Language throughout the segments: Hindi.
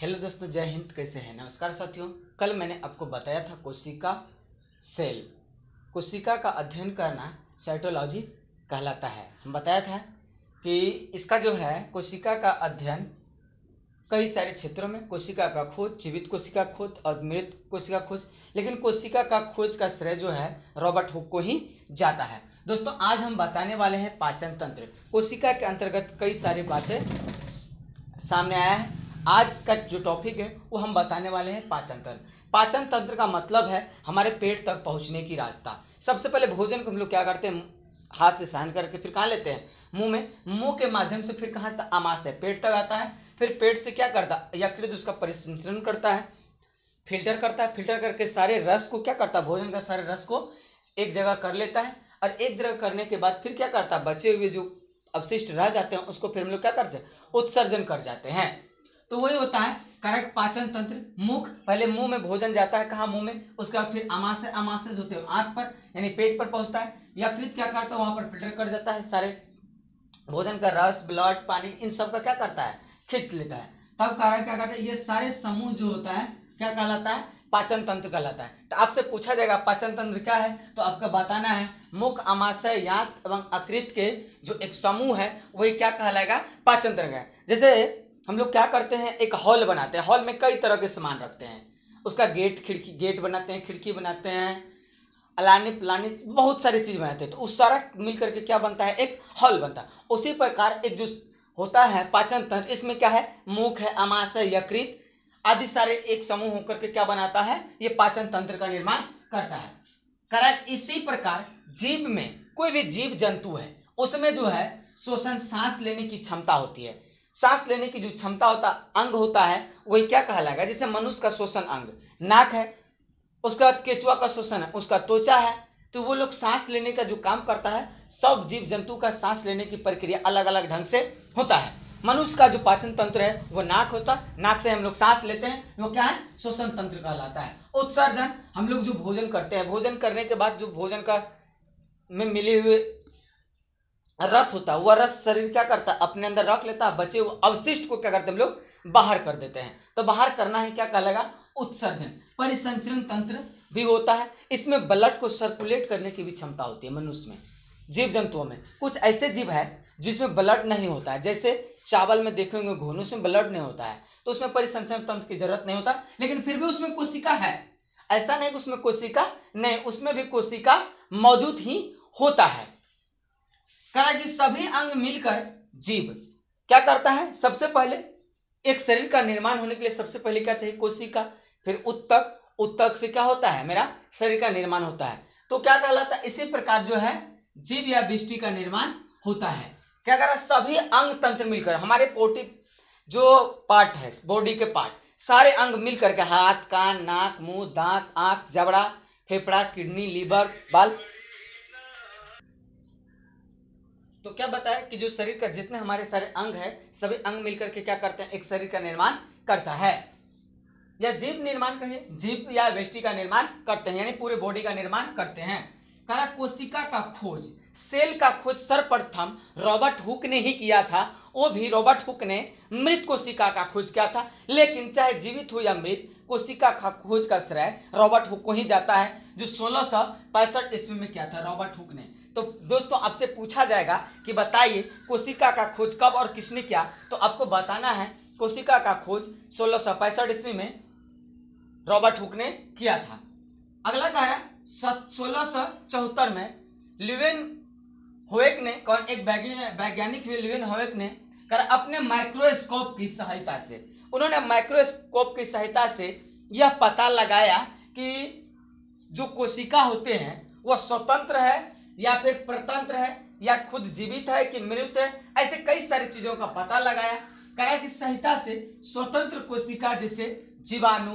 हेलो दोस्तों, जय हिंद। कैसे हैं? नमस्कार साथियों। कल मैंने आपको बताया था कोशिका सेल, कोशिका का अध्ययन करना साइटोलॉजी कहलाता है। हम बताया था कि इसका जो है कोशिका का अध्ययन कई सारे क्षेत्रों में, कोशिका का खोज, जीवित कोशिका खोज और मृत कोशिका खोज, लेकिन कोशिका का खोज का श्रेय जो है रॉबर्ट हुक को ही जाता है। दोस्तों, आज हम बताने वाले हैं पाचन तंत्र। कोशिका के अंतर्गत कई सारी बातें सामने आया है। आज का जो टॉपिक है वो हम बताने वाले हैं पाचन तंत्र। पाचन तंत्र का मतलब है हमारे पेट तक पहुंचने की रास्ता। सबसे पहले भोजन को हम लोग क्या करते हैं, हाथ से सहन करके फिर कहाँ लेते हैं, मुंह में। मुंह के माध्यम से फिर कहाँ से, आमाशय, पेट तक आता है। फिर पेट से क्या करता है, यकृत उसका परिसंचरण करता है, फिल्टर करता है। फिल्टर करके सारे रस को क्या करता है, भोजन का सारे रस को एक जगह कर लेता है। और एक जगह करने के बाद फिर क्या करता है, बचे हुए जो अवशिष्ट रह जाते हैं उसको फिर हम लोग क्या करते हैं, उत्सर्जन कर जाते हैं। तो वही होता है कारक पाचन तंत्र। मुख, पहले मुंह में भोजन जाता है, कहाँ, मुंह में। उसके बाद फिर आमाशय, आमाशय होते हैं आंख पर यानी पेट पर पहुंचता है। यकृत क्या करता है, वहां पर फिल्टर कर जाता है, सारे भोजन का रस, ब्लड, पानी, इन सब का क्या करता है, खींच लेता है। तब कारक क्या करता है, ये सारे समूह जो होता है क्या कहलाता है, पाचन तंत्र कहलाता है। तो आपसे पूछा जाएगा पाचन तंत्र क्या है, तो आपको बताना है मुख, आमाशय, यांत एवं यकृत के जो एक समूह है वही क्या कहलाएगा, पाचन तंत्र है। जैसे हम लोग क्या करते हैं, एक हॉल बनाते हैं, हॉल में कई तरह के सामान रखते हैं, उसका गेट, खिड़की, गेट बनाते हैं, खिड़की बनाते हैं, अलानी पलानी बहुत सारी चीज बनाते हैं। तो उस सारा मिल करके क्या बनता है, एक हॉल बनता है। उसी प्रकार एक जो होता है पाचन तंत्र, इसमें क्या है, मुख है, आमाशय, यकृत आदि सारे एक समूह होकर के क्या बनाता है, ये पाचन तंत्र का निर्माण करता है। करेक्ट। इसी प्रकार जीव में कोई भी जीव जंतु है उसमें जो है श्वसन, सांस लेने की क्षमता होती है। सांस लेने की जो क्षमता होता अंग होता है वही क्या कहलाएगा, जैसे मनुष्य का श्वसन अंग नाक है, उसका केचुआ का श्वसन है, उसका त्वचा है। तो वो लोग सांस लेने का जो काम करता है, सब जीव जंतु का सांस लेने की प्रक्रिया अलग अलग ढंग से होता है। मनुष्य का जो पाचन तंत्र है वो नाक होता है, नाक से हम लोग सांस लेते हैं, वो क्या है, श्वसन तंत्र कहलाता है। उत्सर्जन, हम लोग जो भोजन करते हैं, भोजन करने के बाद जो भोजन का में मिले हुए रस होता है, वह रस शरीर क्या करता है, अपने अंदर रख लेता है, बचे हुए अवशिष्ट को क्या करते हैं हम लोग, बाहर कर देते हैं। तो बाहर करना ही क्या कहलाएगा, उत्सर्जन। परिसंचरण तंत्र भी होता है, इसमें ब्लड को सर्कुलेट करने की भी क्षमता होती है मनुष्य में। जीव जंतुओं में कुछ ऐसे जीव है जिसमें ब्लड नहीं होता है, जैसे चावल में देखेंगे घोनों से ब्लड नहीं होता है, तो उसमें परिसंचरण तंत्र की जरूरत नहीं होता, लेकिन फिर भी उसमें कोशिका है। ऐसा नहीं कि उसमें कोशिका नहीं, उसमें भी कोशिका मौजूद ही होता है। कहा कि सभी अंग मिलकर जीव क्या करता है, सबसे पहले एक शरीर का निर्माण होने के लिए सबसे पहले क्या चाहिए, कोशिका। फिर उत्तक, उत्तक से क्या होता है, मेरा शरीर का निर्माण होता है। तो क्या कहलाता है, इसी प्रकार जो है जीव या विष्टि का निर्माण होता है। क्या कर रहा है, सभी अंग तंत्र मिलकर, हमारे बॉडी जो पार्ट है, बॉडी के पार्ट, सारे अंग मिलकर के, हाथ, कान, नाक, मुंह, दांत, आंख, जबड़ा, फेफड़ा, किडनी, लीवर, बाल। तो क्या बताया कि जो शरीर का जितने हमारे सारे अंग है, सभी अंग मिलकर के क्या करते हैं, एक शरीर का निर्माण करता है। या जीव निर्माण कहिए, जीव या व्यष्टि का निर्माण करते हैं, यानी पूरे बॉडी का निर्माण करते हैं। कहा कोशिका का खोज, सेल का खोज सर्वप्रथम रॉबर्ट हुक ने ही किया था। वो भी रॉबर्ट हुक ने मृत कोशिका का खोज किया था, लेकिन चाहे जीवित हो या मृत, कोशिका का खोज का श्रेय रॉबर्ट हुक को ही जाता है, जो 1665 ईस्वी में किया था रॉबर्ट हुक ने। तो दोस्तों, आपसे पूछा जाएगा कि बताइए कोशिका का खोज कब और किसने किया, तो आपको बताना है कोशिका का खोज 1665 ईस्वी में रॉबर्ट हुक ने किया था। अगला कह रहा है 1674 में ल्यूवेन होवेक ने, कौन, एक वैज्ञानिक हुए ल्यूवेन होवेक ने, अपने माइक्रोस्कोप की सहायता से, उन्होंने माइक्रोस्कोप की सहायता से यह पता लगाया कि जो कोशिका होते हैं वह स्वतंत्र है या फिर परतंत्र है, या खुद जीवित है कि मृत है। ऐसे कई सारी चीजों का पता लगाया। करा की सहायता से स्वतंत्र कोशिका जैसे जीवाणु,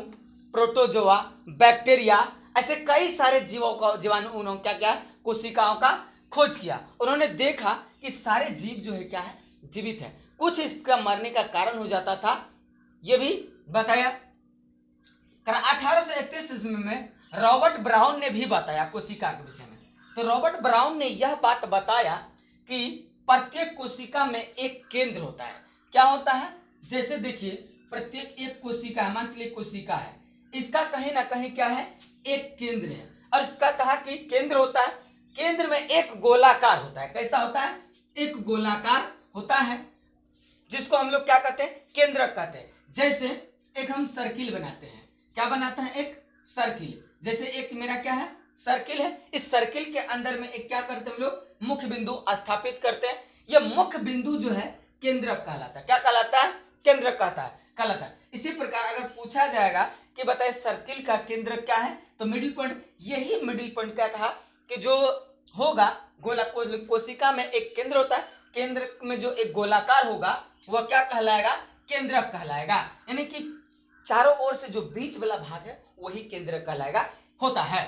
प्रोटोजोआ, बैक्टीरिया, ऐसे कई सारे जीवों का, जीवाणु, उन्होंने क्या किया, कोशिकाओं का खोज किया। उन्होंने देखा कि सारे जीव जो है क्या है, जीवित है। कुछ इसका मरने का कारण हो जाता था, ये भी बताया। 1831 ईस्वी में रॉबर्ट ब्राउन ने भी बताया कोशिका के विषय में। तो रॉबर्ट ब्राउन ने यह बात बताया कि प्रत्येक कोशिका में एक केंद्र होता है। क्या होता है, जैसे देखिए प्रत्येक एक कोशिका है, मान चलिए कोशिका है, इसका कहीं ना कहीं क्या है, एक केंद्र है। और इसका कहा कि केंद्र होता है, केंद्र में एक गोलाकार होता है। कैसा होता है, एक गोलाकार होता है, जिसको हम लोग क्या कहते हैं, केंद्रक कहते हैं। जैसे एक हम सर्किल बनाते हैं, क्या बनाते हैं, एक सर्किल। जैसे एक मेरा क्या है, सर्किल है, इस सर्किल के अंदर में एक क्या करते हैं हम लोग, मुख्य बिंदु स्थापित करते हैं। यह मुख्य बिंदु जो है केंद्रक कहलाता है। क्या कहलाता है, केंद्रक कहलाता है। इसी प्रकार अगर पूछा जाएगा कि बताइए सर्किल का केंद्रक क्या है, तो मिडिल पॉइंट। यही मिडिल पॉइंट क्या कहा कि जो होगा कोशिका में एक केंद्र होता है, केंद्र में जो एक गोलाकार होगा वह क्या कहलाएगा, केंद्रक कहलाएगा। यानी कि चारों ओर से जो बीच वाला भाग है वही केंद्रक कहलाएगा होता है।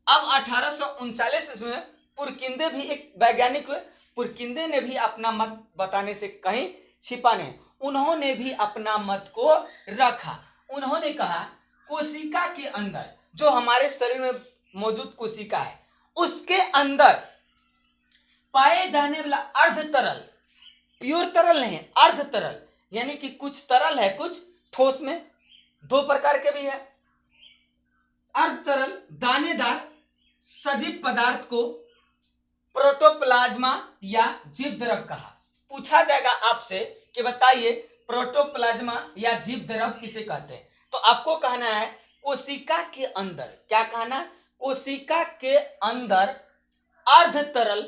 अब 1839 में पुरकिंदे भी एक वैज्ञानिक हुए। पुरकिंदे ने भी अपना मत बताने से कहीं छिपा नहीं, उन्होंने भी अपना मत को रखा। उन्होंने कहा कोशिका के अंदर, जो हमारे शरीर में मौजूद कोशिका है, उसके अंदर पाए जाने वाला अर्ध तरल, प्योर तरल नहीं, अर्ध तरल, यानी कि कुछ तरल है कुछ ठोस में, दो प्रकार के भी है। अर्ध तरल दानेदार सजीव पदार्थ को प्रोटोप्लाज्मा या जीव द्रव कहा। पूछा जाएगा आपसे कि बताइए प्रोटोप्लाज्मा या जीव द्रव किसे कहते हैं, तो आपको कहना है कोशिका के अंदर, क्या कहना, कोशिका के अंदर अर्ध तरल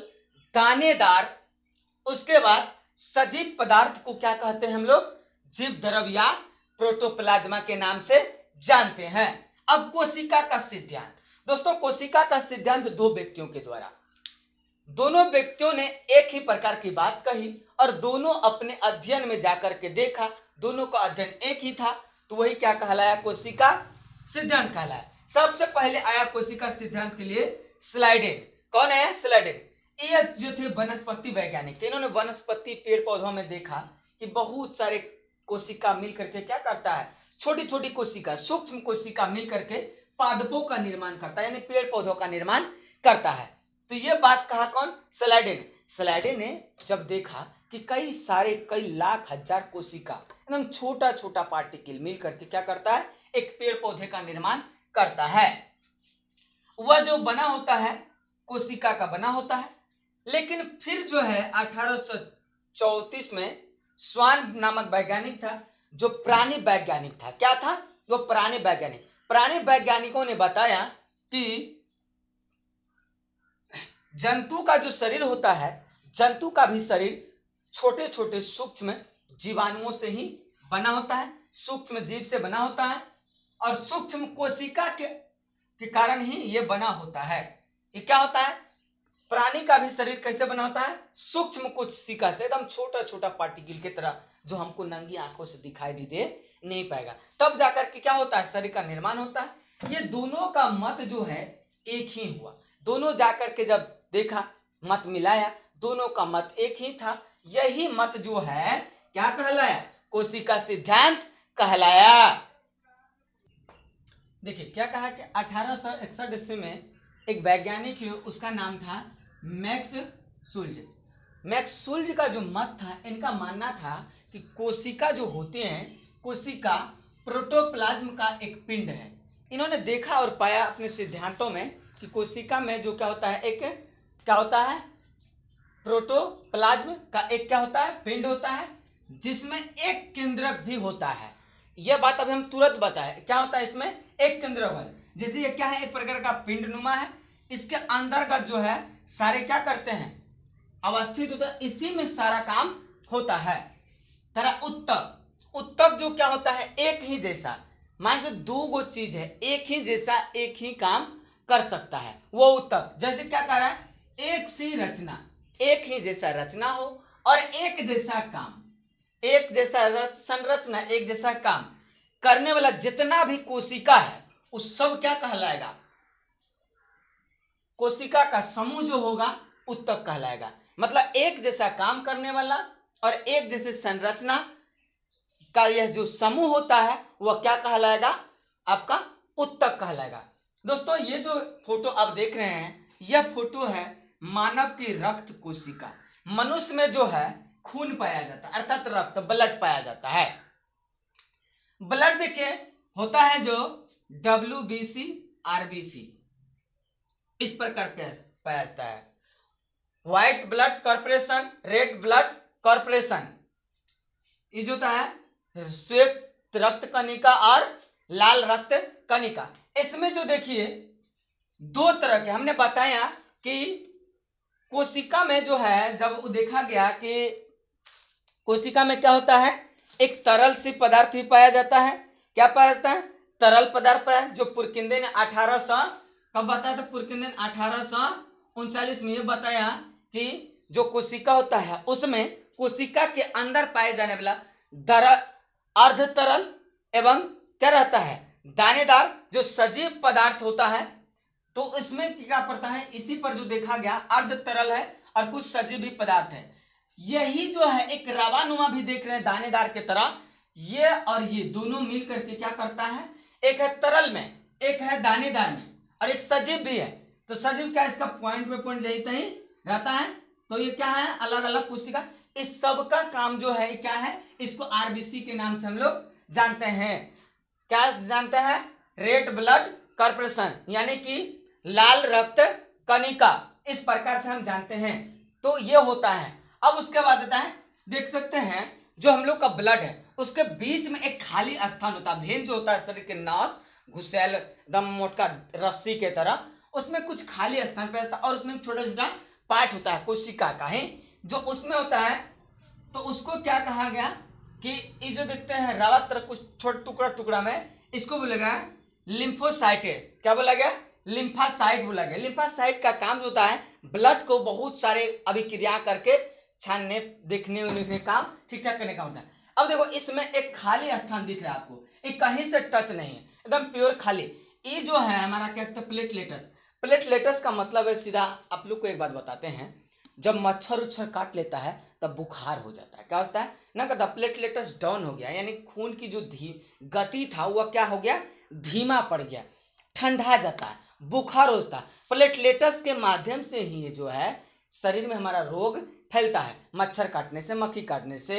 दानेदार, उसके बाद सजीव पदार्थ को क्या कहते हैं हम लोग, जीव द्रव या प्रोटोप्लाज्मा के नाम से जानते हैं। अब कोशिका का सिद्धांत, दोस्तों कोशिका का सिद्धांत दो व्यक्तियों के द्वारा, दोनों व्यक्तियों ने एक ही प्रकार की बात कही और दोनों अपने अध्ययन में जाकर के देखा, दोनों का अध्ययन एक ही था, तो वही क्या कहलाया, कोशिका सिद्धांत कहलाया। सबसे पहले आया कोशिका सिद्धांत के लिए स्लाइडेन। कौन है, स्लाइडेन। ये जो थे वनस्पति वैज्ञानिक थे, इन्होंने वनस्पति पेड़ पौधों में देखा कि बहुत सारे कोशिका मिल करके क्या करता है, छोटी छोटी कोशिका, सूक्ष्म कोशिका मिल करके पादपों का निर्माण करता है, यानी पेड़ पौधों का निर्माण करता है। तो ये बात कहा कौन, स्लाइडेन। स्लाइडेन ने जब देखा कि कई सारे, कई लाख हजार कोशिका, एकदम छोटा छोटा पार्टिकल मिल करके क्या करता है, एक पेड़ पौधे का निर्माण करता है। वह जो बना होता है कोशिका का बना होता है। लेकिन फिर जो है 1834 में स्वान नामक वैज्ञानिक था, जो प्राणी वैज्ञानिक था। क्या था, वो प्राणी वैज्ञानिक। प्राणी वैज्ञानिकों ने बताया कि जंतु का जो शरीर होता है, जंतु का भी शरीर छोटे छोटे सूक्ष्म जीवाणुओं से ही बना होता है, सूक्ष्म जीव से बना होता है, और सूक्ष्म कोशिका के कारण ही ये बना होता है। ये क्या होता है, प्राणी का भी शरीर कैसे बना होता है, सूक्ष्म कोशिका से, एकदम छोटा छोटा पार्टिकल की तरह, जो हमको नंगी आंखों से दिखाई भी दे नहीं पाएगा। तब जाकर के क्या होता है, शरीर का निर्माण होता है। ये दोनों का मत जो है एक ही हुआ, दोनों जाकर के जब देखा, मत मिलाया, दोनों का मत एक ही था। यही मत जो है क्या कहलाया, कोशिका सिद्धांत कहलाया। देखिए क्या कहा कि 1861 ईस्वी में एक वैज्ञानिक है, उसका नाम था मैक्स सुल्ज। मैक्स सुल्ज का जो मत था, इनका मानना था कि कोशिका जो होते हैं, कोशिका प्रोटोप्लाज्म का एक पिंड है। इन्होंने देखा और पाया अपने सिद्धांतों में कि कोशिका में जो क्या होता है, एक क्या होता है, प्रोटोप्लाज्म का एक क्या होता है, पिंड होता है, जिसमें एक केंद्रक भी होता है। यह बात अभी हम तुरंत बताए, क्या होता है इसमें, एक केंद्रक है। जैसे ये क्या है, एक प्रकार का पिंड नुमा है, इसके अंतर्गत जो है सारे क्या करते हैं, अवस्थित होता है, इसी में सारा काम होता है। तरह उत्तक, उत्तक जो क्या होता है, एक ही जैसा, मान लो दो गो चीज है, एक ही जैसा एक ही काम कर सकता है, वो उत्तक। जैसे क्या कर रहा है, एक सी रचना, एक ही जैसा रचना हो और एक जैसा काम, एक जैसा संरचना, एक जैसा काम करने वाला जितना भी कोशिका है, उस सब क्या कहलाएगा, कोशिका का समूह जो होगा उत्तक कहलाएगा। मतलब एक जैसा काम करने वाला और एक जैसे संरचना का यह जो समूह होता है वह क्या कहलाएगा, आपका उत्तक कहलाएगा। दोस्तों ये जो फोटो आप देख रहे हैं, यह फोटो है मानव की रक्त कोशिका। मनुष्य में जो है खून पाया जाता है, अर्थात रक्त, ब्लड पाया जाता है। ब्लड देखिए होता है जो WBC RBC इस प्रकार पाया जाता है। White blood corporation, red blood corporation, ये जो होता है श्वेत रक्त कणिका और लाल रक्त कणिका। इसमें जो देखिए दो तरह के हमने बताया कि कोशिका में जो है जब देखा गया कि कोशिका में क्या होता है, एक तरल सी पदार्थ भी पाया जाता है। क्या पाया जाता है? तरल पदार्थ पाया, जो पुरकिंदे ने 1800 कब बताया था? पुरकिंदे ने 1839 में ये बताया कि जो कोशिका होता है उसमें कोशिका के अंदर पाए जाने वाला अर्ध तरल एवं क्या रहता है, दानेदार जो सजीव पदार्थ होता है, तो इसमें क्या पड़ता है, इसी पर जो देखा गया अर्ध तरल है और कुछ सजीव भी पदार्थ है। यही जो है एक रवानुमा भी देख रहे हैं दानेदार की तरह, ये और ये दोनों मिल करके क्या करता है, एक है तरल में, एक है दानेदार में और एक सजीव भी है। तो सजीव क्या, इसका पॉइंट पे पॉइंट यही तही रहता है। तो ये क्या है, अलग अलग कोशिका। इस सब का काम जो है क्या है, इसको आरबीसी के नाम से हम लोग जानते हैं। क्या जानते हैं? रेड ब्लड कॉर्पोरेशन, यानी कि लाल रक्त कणिका, इस प्रकार से हम जानते हैं। तो ये होता है। अब उसके बाद आता है, देख सकते हैं जो हम लोग का ब्लड है उसके बीच में एक खाली स्थान होता है। वेन जो होता है इस तरह के नास घुसेल एकदम मोटका रस्सी के तरह, उसमें कुछ खाली स्थान पे रहता है और उसमें छोटा छोटा पार्ट होता है कोशिका का ही, जो उसमें होता है। तो उसको क्या कहा गया कि ये जो देखते हैं रवा तरह कुछ छोटा टुकड़ा टुकड़ा में, इसको बोला लिम्फोसाइट। क्या बोला गया? लिम्फासाइट बोला गया। लिम्फासाइट का काम जो होता है ब्लड को बहुत सारे अभिक्रिया करके छानने, देखने उन्हें काम ठीक ठाक करने का होता है। अब देखो इसमें एक खाली स्थान दिख रहा है आपको, ये कहीं से टच नहीं है, एकदम प्योर खाली। ये जो है हमारा क्या कहते हैं, प्लेटलेटस। प्लेटलेटस का मतलब है सीधा, आप लोग को एक बात बताते हैं, जब मच्छर उच्छर काट लेता है तब बुखार हो जाता है। क्या होता है ना, कहता प्लेटलेटस डाउन हो गया, यानी खून की जो गति था वह क्या हो गया, धीमा पड़ गया, ठंडा जाता है, बुखार होता है। प्लेटलेटस के माध्यम से ही ये जो है शरीर में हमारा रोग फैलता है, मच्छर काटने से, मक्खी काटने से,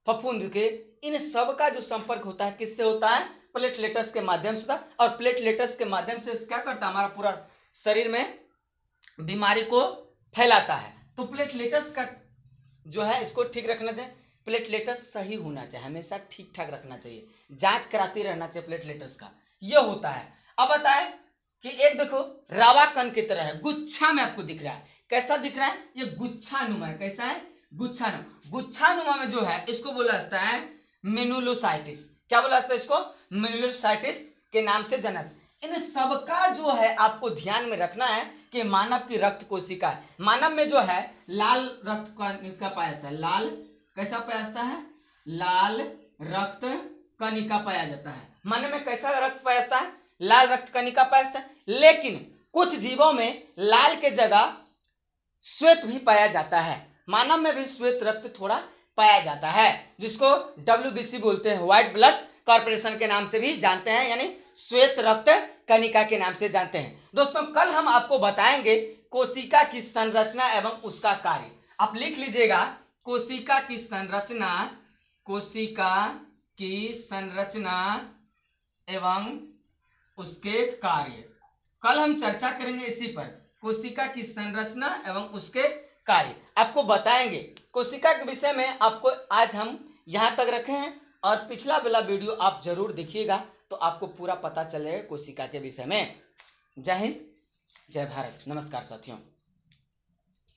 फफूंद के, इन सब का जो संपर्क होता है किससे होता है, प्लेटलेटस के माध्यम से। और प्लेटलेटस के माध्यम से क्या करता है, हमारा पूरा शरीर में बीमारी को फैलाता है। तो प्लेटलेटस का जो है इसको ठीक रखना चाहिए, प्लेटलेटस सही होना चाहिए, हमेशा ठीक ठाक रखना चाहिए, जांच कराते रहना चाहिए प्लेटलेटस का, ये होता है। अब बताए कि एक देखो रावा कण की तरह है, गुच्छा में आपको दिख रहा है, कैसा दिख रहा है, ये गुच्छानुमा है। कैसा है? गुच्छानुमा। गुच्छानुमा में जो है इसको बोला जाता है मेनुलोसाइटिस। क्या बोला जाता है इसको? मेनुलोसाइटिस के नाम से जनत। इन सबका जो है आपको ध्यान में रखना है कि मानव की रक्त कोशिका है, मानव में जो है लाल रक्त कणिका पाया जाता है। लाल कैसा पाया जाता है? लाल रक्त कणिका पाया जाता है। मानव में कैसा रक्त पाया जाता है? लाल रक्त कणिका पाया जाता है। लेकिन कुछ जीवों में लाल के जगह श्वेत भी पाया जाता है। मानव में भी श्वेत रक्त थोड़ा पाया जाता है, जिसको WBC बोलते हैं, व्हाइट ब्लड कॉर्पोरेशन के नाम से भी जानते हैं, यानी श्वेत रक्त कणिका के नाम से जानते हैं। दोस्तों कल हम आपको बताएंगे कोशिका की संरचना एवं उसका कार्य। आप लिख लीजिएगा, कोशिका की संरचना, कोशिका की संरचना एवं उसके कार्य। कल हम चर्चा करेंगे इसी पर, कोशिका की संरचना एवं उसके कार्य आपको बताएंगे। कोशिका के विषय में आपको आज हम यहाँ तक रखे हैं, और पिछला वाला वीडियो आप जरूर देखिएगा तो आपको पूरा पता चलेगा कोशिका के विषय में। जय हिंद, जय भारत, नमस्कार साथियों।